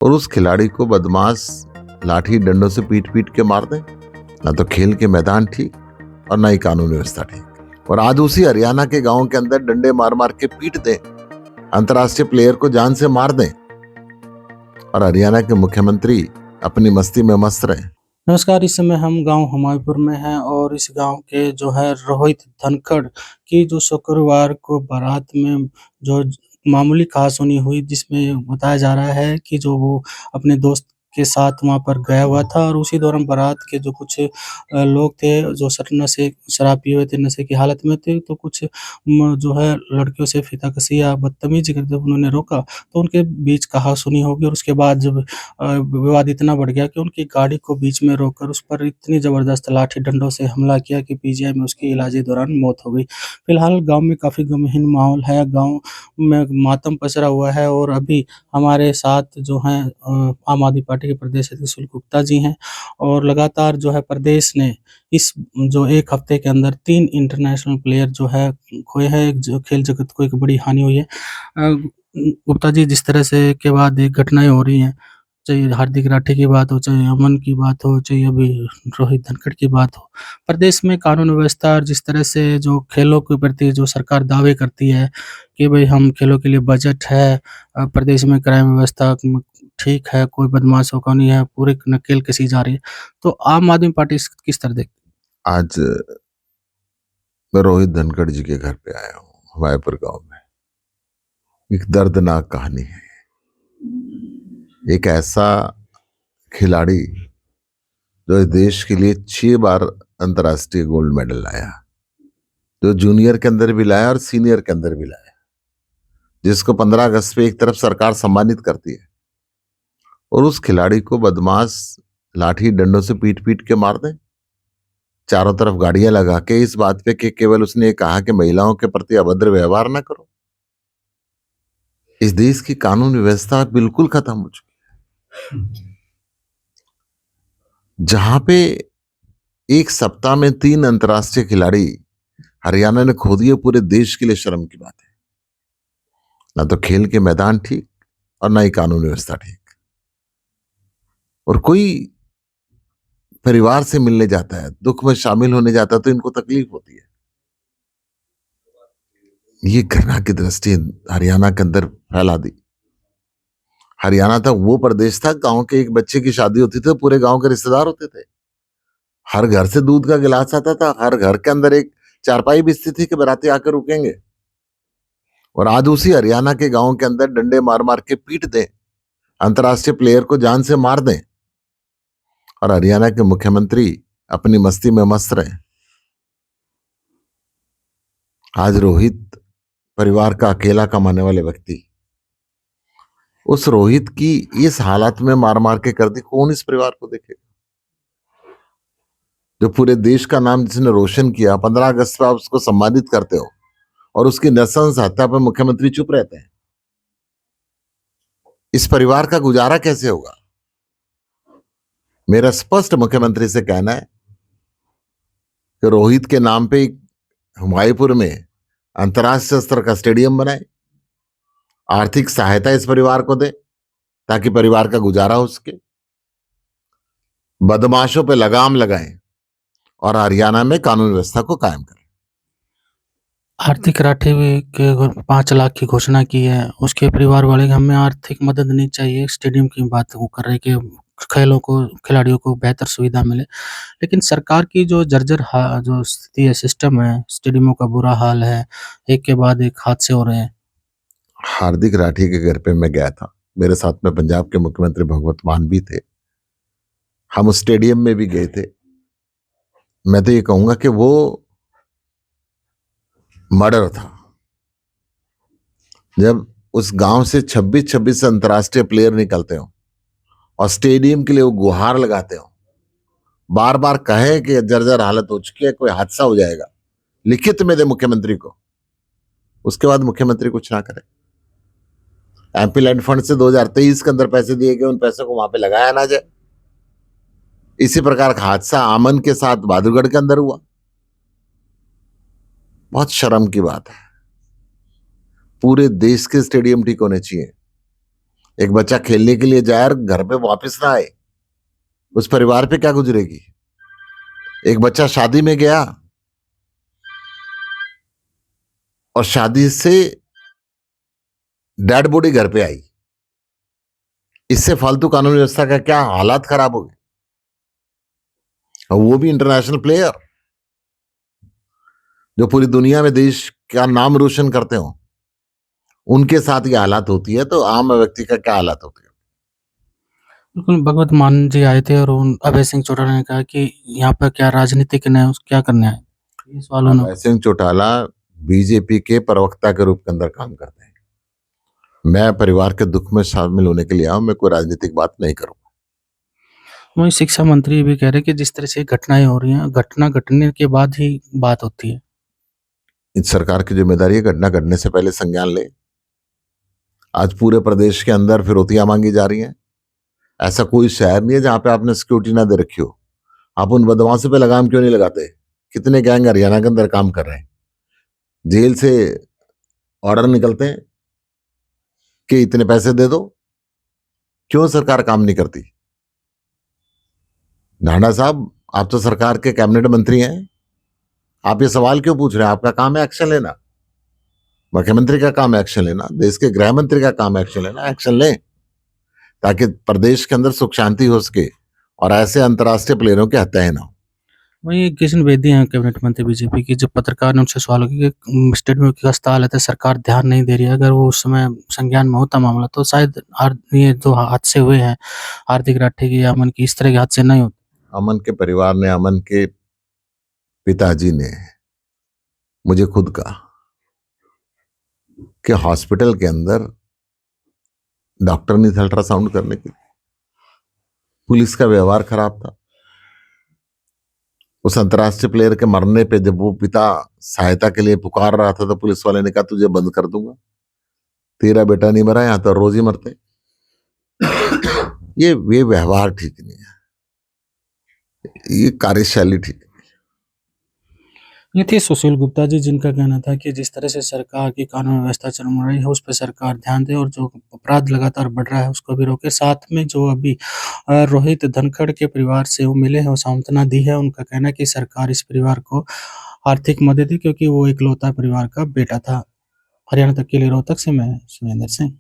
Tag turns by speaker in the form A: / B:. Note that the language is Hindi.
A: और उस खिलाड़ी को बदमाश लाठी डंडों से पीट पीट के मार दें। ना तो खेल के मैदान ठीक और ना ही कानून व्यवस्था ठीक। और आज उसी हरियाणा के गांव के अंदर डंडे मार मार के पीट दें, अंतर्राष्ट्रीय प्लेयर को जान से मार दें और हरियाणा के मुख्यमंत्री अपनी मस्ती में मस्त रहे।
B: नमस्कार, इस समय हम गाँव हुमायूँपुर में हैं और इस गाँव के जो है रोहित धनखड़ की जो शुक्रवार को बारात में जो मामूली कहा-सुनी हुई, जिसमें बताया जा रहा है कि जो वो अपने दोस्त के साथ वहाँ पर गया हुआ था और उसी दौरान बारात के जो कुछ लोग थे जो नशे शराब पिए हुए थे, नशे की हालत में थे, तो कुछ जो है लड़कियों से फीताकशी या बदतमीज़ी करते हुए उन्होंने रोका, तो उनके बीच कहा-सुनी होगी और उसके बाद जब विवाद इतना बढ़ गया कि उनकी गाड़ी को बीच में रोककर उस पर इतनी ज़बरदस्त लाठी डंडों से हमला किया कि पीजीआई में उसकी इलाजी दौरान मौत हो गई। फिलहाल गाँव में काफ़ी गमगीन माहौल है, गाँव में मातम पसरा हुआ है और अभी हमारे साथ जो हैं आम आदमी पार्टी के प्रदेश अध्यक्ष सुशील गुप्ता जी हैं और लगातार जो है प्रदेश ने इस जो 1 हफ्ते के अंदर 3 इंटरनेशनल प्लेयर जो है खोए हैं, एक जो खेल जगत को एक बड़ी हानि हुई है। गुप्ता जी, जिस तरह से के बाद एक घटनाएँ हो रही हैं, चाहे हार्दिक राठी की बात हो, चाहे अमन की बात हो, चाहे अभी रोहित धनखड़ की बात हो। प्रदेश में कानून व्यवस्था और जिस तरह से जो खेलों के प्रति जो सरकार दावे करती है कि भई हम खेलों के लिए बजट है, प्रदेश में क्राइम व्यवस्था ठीक है, कोई बदमाशों का नहीं है, पूरी नकेल कसी जा रही है। तो आम आदमी पार्टी इस किस तरह देखती है?
A: आज मैं रोहित धनखड़ जी के घर पे आया हूँ, हुमायूंपुर गांव में। एक दर्दनाक कहानी है। एक ऐसा खिलाड़ी जो इस देश के लिए 6 बार अंतर्राष्ट्रीय गोल्ड मेडल लाया, जो जूनियर के अंदर भी लाया और सीनियर के अंदर भी लाया, जिसको 15 अगस्त पे एक तरफ सरकार सम्मानित करती है और उस खिलाड़ी को बदमाश लाठी डंडों से पीट पीट के मार दें, चारों तरफ गाड़ियां लगा के, इस बात पे कि केवल उसने ये कहा कि महिलाओं के प्रति अभद्र व्यवहार ना करो। इस देश की कानून व्यवस्था बिल्कुल खत्म हो चुकी है। जहां पे एक सप्ताह में 3 अंतर्राष्ट्रीय खिलाड़ी हरियाणा ने खो दिए, पूरे देश के लिए शर्म की बात है। ना तो खेल के मैदान ठीक और ना ही कानून व्यवस्था ठीक। और कोई परिवार से मिलने जाता है, दुख में शामिल होने जाता है, तो इनको तकलीफ होती है। ये घृणा की दृष्टि हरियाणा के अंदर फैला दी। हरियाणा था वो प्रदेश था, गांव के एक बच्चे की शादी होती थी, पूरे गांव के रिश्तेदार होते थे। हर घर से दूध का गिलास आता था, हर घर के अंदर एक चारपाई बिछती थी कि बाराती आकर रुकेंगे। और आज उसी हरियाणा के गांव के अंदर डंडे मार मार के पीट दें, अंतर्राष्ट्रीय प्लेयर को जान से मार दें और हरियाणा के मुख्यमंत्री अपनी मस्ती में मस्त रहे। आज रोहित परिवार का अकेला कमाने वाले व्यक्ति, उस रोहित की इस हालत में मार मार के कर दी, कौन इस परिवार को देखेगा? जो पूरे देश का नाम जिसने रोशन किया, 15 अगस्त पर आप उसको सम्मानित करते हो और उसकी नृशंस हत्या पर मुख्यमंत्री चुप रहते हैं। इस परिवार का गुजारा कैसे होगा? मेरा स्पष्ट मुख्यमंत्री से कहना है कि रोहित के नाम पे हुमायूंपुर में अंतर्राष्ट्रीय स्तर का स्टेडियम बनाए, आर्थिक सहायता इस परिवार को दे ताकि परिवार का गुजारा हो सके, बदमाशों पे लगाम लगाएं और हरियाणा में कानून व्यवस्था को कायम करें।
B: हार्दिक राठी के 5 लाख की घोषणा की है, उसके परिवार वाले हमें आर्थिक मदद नहीं चाहिए, स्टेडियम की बात वो कर रहे हैं कि खिलाड़ियों को बेहतर सुविधा मिले। लेकिन सरकार की जो जर्जर जो स्थिति है, सिस्टम है, स्टेडियमों का बुरा हाल है, एक के बाद एक हादसे हो रहे हैं।
A: हार्दिक राठी के घर पे मैं गया था, मेरे साथ में पंजाब के मुख्यमंत्री भगवंत मान भी थे, हम उस स्टेडियम में भी गए थे। मैं तो ये कहूंगा कि वो मर्डर था। जब उस गांव से 26-26 अंतर्राष्ट्रीय प्लेयर निकलते हो और स्टेडियम के लिए वो गुहार लगाते हो, बार बार कहे कि जर्जर हालत हो चुकी है, कोई हादसा हो जाएगा, लिखित में दे मुख्यमंत्री को, उसके बाद मुख्यमंत्री कुछ ना करे। एमपी लैंड फंड से 2023 के अंदर पैसे दिए गए, उन पैसों को वहां पे लगाया ना जाए। इसी प्रकार का हादसा अमन के साथ बहादुरगढ़ के अंदर हुआ। बहुत शर्म की बात है। पूरे देश के स्टेडियम ठीक होने चाहिए। एक बच्चा खेलने के लिए जाए और घर पे वापस ना आए, उस परिवार पे क्या गुजरेगी? एक बच्चा शादी में गया और शादी से डेड बॉडी घर पे आई, इससे फालतू कानून व्यवस्था का क्या हालात खराब हो गए, और वो भी इंटरनेशनल प्लेयर जो पूरी दुनिया में देश का नाम रोशन करते हो, उनके साथ ये हालात होती है, तो आम व्यक्ति का क्या हालात होती है?
B: बिल्कुल, भगवत मान जी आए थे और उन अभय सिंह चौटाला ने कहा कि यहाँ पर क्या राजनीतिक है, क्या करने आए? ये सवाल उन्होंने
A: अभय सिंह चौटाला बीजेपी के प्रवक्ता के रूप के अंदर काम करते हैं। मैं परिवार के दुख में शामिल होने के लिए आऊं, मैं कोई राजनीतिक बात नहीं करूंगा।
B: वहीं शिक्षा मंत्री भी कह रहे हैं कि जिस तरह से घटनाएं हो रही हैं, घटना घटने के बाद ही बात होती है।
A: इस सरकार की जिम्मेदारी है घटना घटने से पहले संज्ञान ले। आज पूरे प्रदेश के अंदर फिरौतियां मांगी जा रही हैं। ऐसा कोई शहर नहीं है जहां पे आपने सिक्योरिटी ना दे रखी हो। आप उन बदमाशों पे लगाम क्यों नहीं लगाते? कितने गैंग हरियाणा के अंदर काम कर रहे हैं, जेल से ऑर्डर निकलते हैं कि इतने पैसे दे दो, क्यों सरकार काम नहीं करती? नाडा साहब, आप तो सरकार के कैबिनेट मंत्री हैं, आप ये सवाल क्यों पूछ रहे हैं? आपका काम है एक्शन लेना, मुख्यमंत्री का काम है एक्शन लेना, देश के गृह मंत्री का काम है एक्शन लेना। एक्शन लें ताकि प्रदेश के अंदर सुख शांति हो सके और ऐसे अंतर्राष्ट्रीय प्लेयरों की हत्याएं ना हो।
B: वहीं किशन बेदी हैं कैबिनेट मंत्री बीजेपी की, जब पत्रकार ने उनसे सवाल किया कि स्टेट में विकास हालत है, सरकार ध्यान नहीं दे रही है, अगर वो उस समय संज्ञान में होता मामला तो शायद ये जो हादसे हुए हैं, हार्दिक राठे की या अमन की, इस तरह के हादसे नहीं होते।
A: अमन के परिवार ने, अमन के पिताजी ने मुझे खुद कहा कि हॉस्पिटल के अंदर डॉक्टर नहीं थे अल्ट्रासाउंड करने के लिए, पुलिस का व्यवहार खराब था। उस अंतर्राष्ट्रीय प्लेयर के मरने पे जब वो पिता सहायता के लिए पुकार रहा था तो पुलिस वाले ने कहा तुझे बंद कर दूंगा, तेरा बेटा नहीं मरा, यहां तो रोज ही मरते। ये व्यवहार ठीक नहीं है, ये कार्यशैली ठीक नहीं।
B: ये थे सुशील गुप्ता जी, जिनका कहना था कि जिस तरह से सरकार की कानून व्यवस्था चल रही है उस पर सरकार ध्यान दे और जो अपराध लगातार बढ़ रहा है उसको भी रोके। साथ में जो अभी रोहित धनखड़ के परिवार से वो मिले हैं, वो सांत्वना दी है। उनका कहना है कि सरकार इस परिवार को आर्थिक मदद दी क्योंकि वो इकलौता परिवार का बेटा था। हरियाणा तक के लिए रोहतक से मैं सुरेंद्र सिंह।